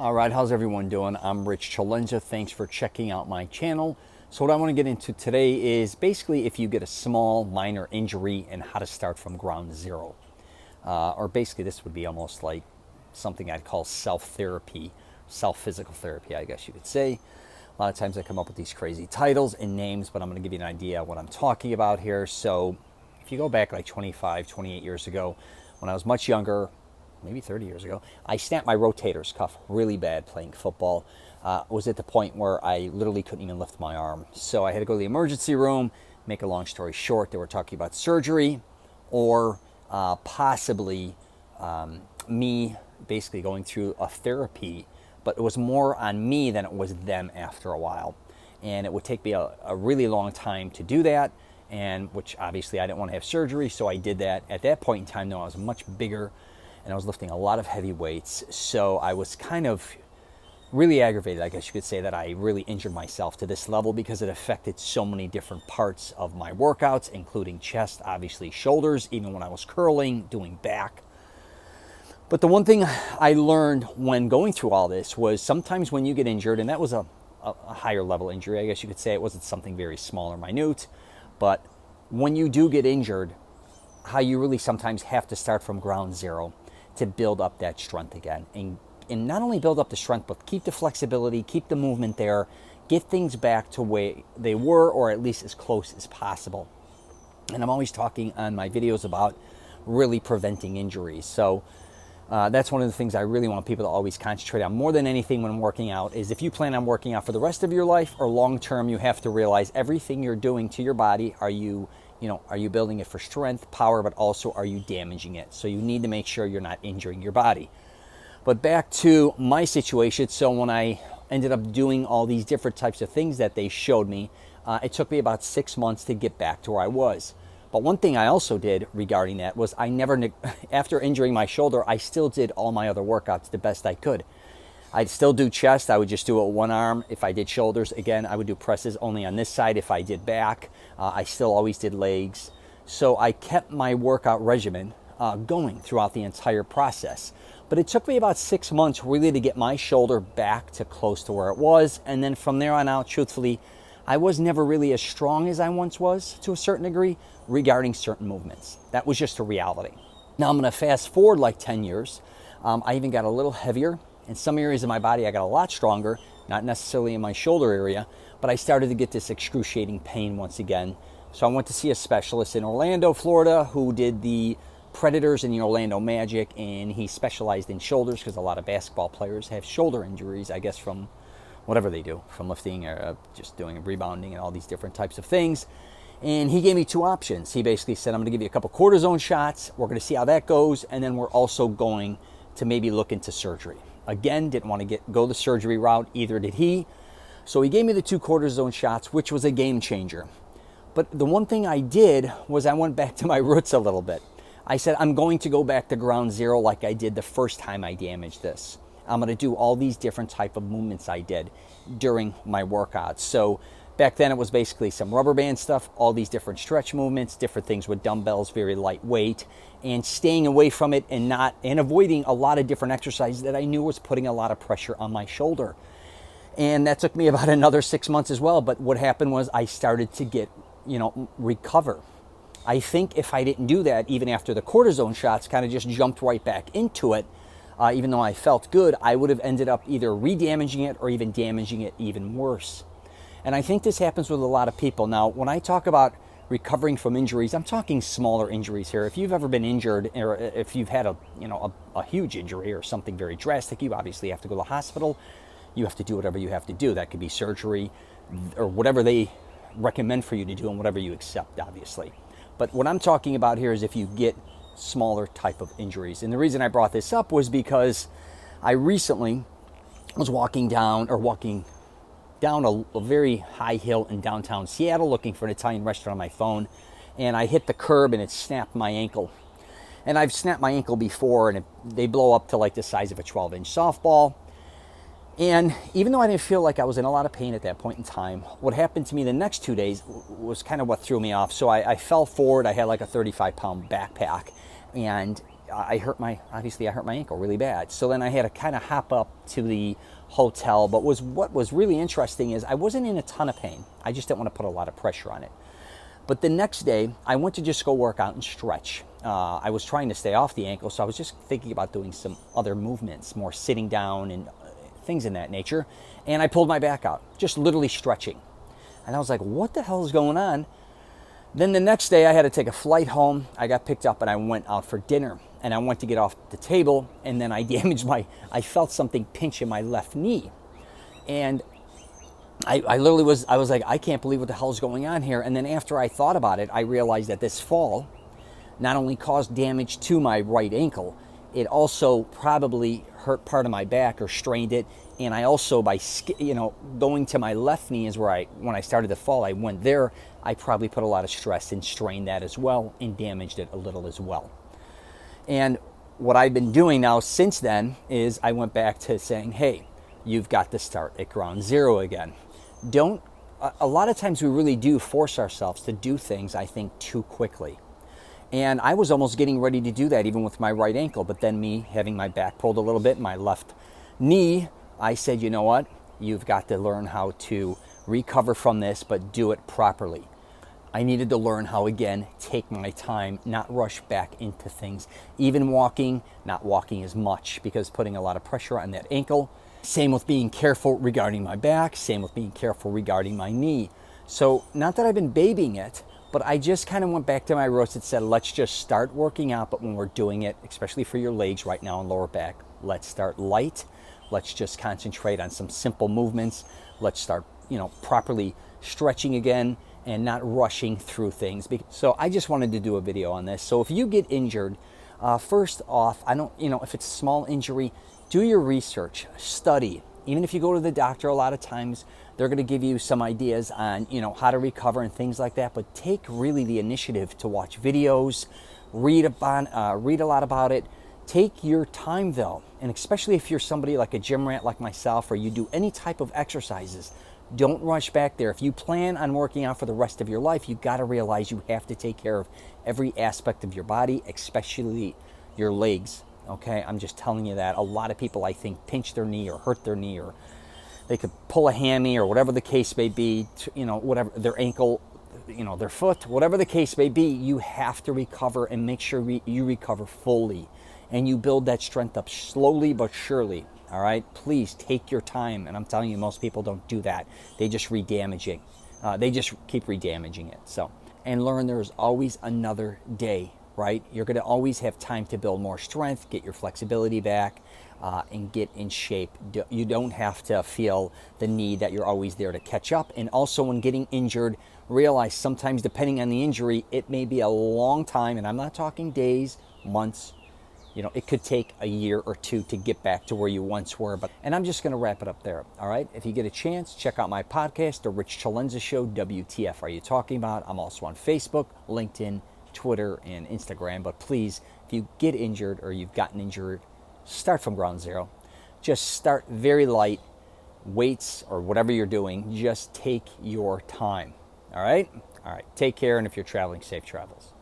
All right, how's everyone doing? I'm Rich Celenza. Thanks for checking out my channel. So what I want to get into today is basically if you get a small minor injury and how to start from ground zero. Or basically this would be almost like something I'd call self-therapy, self-physical therapy, I guess you could say. A lot of times I come up with these crazy titles and names, but I'm going to give you an idea of what I'm talking about here. So if you go back like 25, 28 years ago, when I was much younger, maybe 30 years ago, I snapped my rotator's cuff really bad playing football. Was at the point where I literally couldn't even lift my arm. So I had to go to the emergency room. Make a long story short, they were talking about surgery or possibly me basically going through a therapy, but it was more on me than it was them after a while. And it would take me a really long time to do that, and which obviously I didn't want to have surgery, so I did that. At that point in time, though, I was much bigger, and I was lifting a lot of heavy weights, so I was kind of really aggravated, I guess you could say, that I really injured myself to this level because it affected so many different parts of my workouts, including chest, obviously shoulders, even when I was curling, doing back. But the one thing I learned when going through all this was sometimes when you get injured, and that was a higher level injury, I guess you could say, it wasn't something very small or minute, but when you do get injured, how you really sometimes have to start from ground zero to build up that strength again. And not only build up the strength, but keep the flexibility, keep the movement there, get things back to where they were, or at least as close as possible. And I'm always talking on my videos about really preventing injuries. So that's one of the things I really want people to always concentrate on more than anything when working out is if you plan on working out for the rest of your life or long term, you have to realize everything you're doing to your body, are you building it for strength, power, but also are you damaging it? So you need to make sure you're not injuring your body. But back to my situation, so when I ended up doing all these different types of things that they showed me, it took me about 6 months to get back to where I was. But one thing I also did regarding that was after injuring my shoulder, I still did all my other workouts the best I could. I'd still do chest, I would just do it with one arm. If I did shoulders, again, I would do presses only on this side. If I did back, I still always did legs. So I kept my workout regimen going throughout the entire process. But it took me about 6 months really to get my shoulder back to close to where it was. And then from there on out, truthfully, I was never really as strong as I once was to a certain degree regarding certain movements. That was just a reality. Now I'm gonna fast forward like 10 years. I even got a little heavier. In some areas of my body, I got a lot stronger, not necessarily in my shoulder area, but I started to get this excruciating pain once again. So I went to see a specialist in Orlando, Florida, who did the Predators and the Orlando Magic, and he specialized in shoulders because a lot of basketball players have shoulder injuries, I guess, from whatever they do, from lifting or just doing rebounding and all these different types of things. And he gave me two options. He basically said, I'm going to give you a couple cortisone shots. We're going to see how that goes, and then we're also going to maybe look into surgery. Again, didn't want to go the surgery route, either did he. So he gave me the two cortisone shots, which was a game changer. But the one thing I did was I went back to my roots a little bit. I said, I'm going to go back to ground zero like I did the first time I damaged this. I'm going to do all these different type of movements I did during my workouts. So back then it was basically some rubber band stuff, all these different stretch movements, different things with dumbbells, very lightweight, and staying away from it and avoiding a lot of different exercises that I knew was putting a lot of pressure on my shoulder. And that took me about another 6 months as well. But what happened was I started to get, recover. I think if I didn't do that, even after the cortisone shots, kind of just jumped right back into it, even though I felt good, I would have ended up either re-damaging it or even damaging it even worse. And I think this happens with a lot of people. Now, when I talk about recovering from injuries, I'm talking smaller injuries here. If you've ever been injured, or if you've had a huge injury or something very drastic, you obviously have to go to the hospital. You have to do whatever you have to do. That could be surgery or whatever they recommend for you to do and whatever you accept, obviously. But what I'm talking about here is if you get smaller type of injuries. And the reason I brought this up was because I recently was walking down a very high hill in downtown Seattle looking for an Italian restaurant on my phone, and I hit the curb and it snapped my ankle. And I've snapped my ankle before, and they blow up to like the size of a 12-inch softball. And even though I didn't feel like I was in a lot of pain at that point in time, what happened to me the next 2 days was kind of what threw me off. So I fell forward. I had like a 35-pound backpack, and obviously I hurt my ankle really bad. So then I had to kind of hop up to the hotel. But what was really interesting is I wasn't in a ton of pain. I just didn't want to put a lot of pressure on it. But the next day, I went to just go work out and stretch. I was trying to stay off the ankle, so I was just thinking about doing some other movements, more sitting down and things in that nature. And I pulled my back out, just literally stretching. And I was like, what the hell is going on? Then the next day, I had to take a flight home. I got picked up and I went out for dinner. And I went to get off the table, and then I I felt something pinch in my left knee. And I literally was like, I can't believe what the hell is going on here. And then after I thought about it, I realized that this fall not only caused damage to my right ankle, it also probably hurt part of my back or strained it. And I also, by going to my left knee is where when I started to fall, I went there. I probably put a lot of stress and strained that as well and damaged it a little as well. And what I've been doing now since then is I went back to saying, hey, you've got to start at ground zero again. A lot of times we really do force ourselves to do things, I think, too quickly. And I was almost getting ready to do that even with my right ankle, but then me having my back pulled a little bit, my left knee, I said, you know what? You've got to learn how to recover from this, but do it properly. I needed to learn how, again, take my time, not rush back into things. Even walking, not walking as much because putting a lot of pressure on that ankle. Same with being careful regarding my back, same with being careful regarding my knee. So not that I've been babying it, but I just kind of went back to my roots and said, let's just start working out. But when we're doing it, especially for your legs right now and lower back, let's start light. Let's just concentrate on some simple movements. Let's start, properly stretching again and not rushing through things. So I just wanted to do a video on this. So if you get injured, first off, if it's a small injury, do your research, study. Even if you go to the doctor, a lot of times they're going to give you some ideas on, how to recover and things like that. But take really the initiative to watch videos, read a lot about it. Take your time though, and especially if you're somebody like a gym rat like myself, or you do any type of exercises, don't rush back there. If you plan on working out for the rest of your life, you got to realize you have to take care of every aspect of your body, especially your legs. Okay, I'm just telling you that. A lot of people, I think, pinch their knee or hurt their knee, or they could pull a hammy or whatever the case may be, whatever, their ankle, their foot, whatever the case may be. You have to recover and make sure you recover fully. And you build that strength up slowly but surely. All right, please take your time. And I'm telling you, most people don't do that. They just re-damaging. They just keep re-damaging it. So, and learn there's always another day. Right? You're going to always have time to build more strength, get your flexibility back, and get in shape. You don't have to feel the need that you're always there to catch up. And also when getting injured, realize sometimes depending on the injury, it may be a long time. And I'm not talking days, months. It could take a year or two to get back to where you once were. And I'm just going to wrap it up there. All right. If you get a chance, check out my podcast, The Rich Celenza Show. WTF are you talking about? I'm also on Facebook, LinkedIn, Twitter, and Instagram. But please, if you get injured or you've gotten injured, start from ground zero. Just start very light, weights or whatever you're doing. Just take your time. All right. Take care. And if you're traveling, safe travels.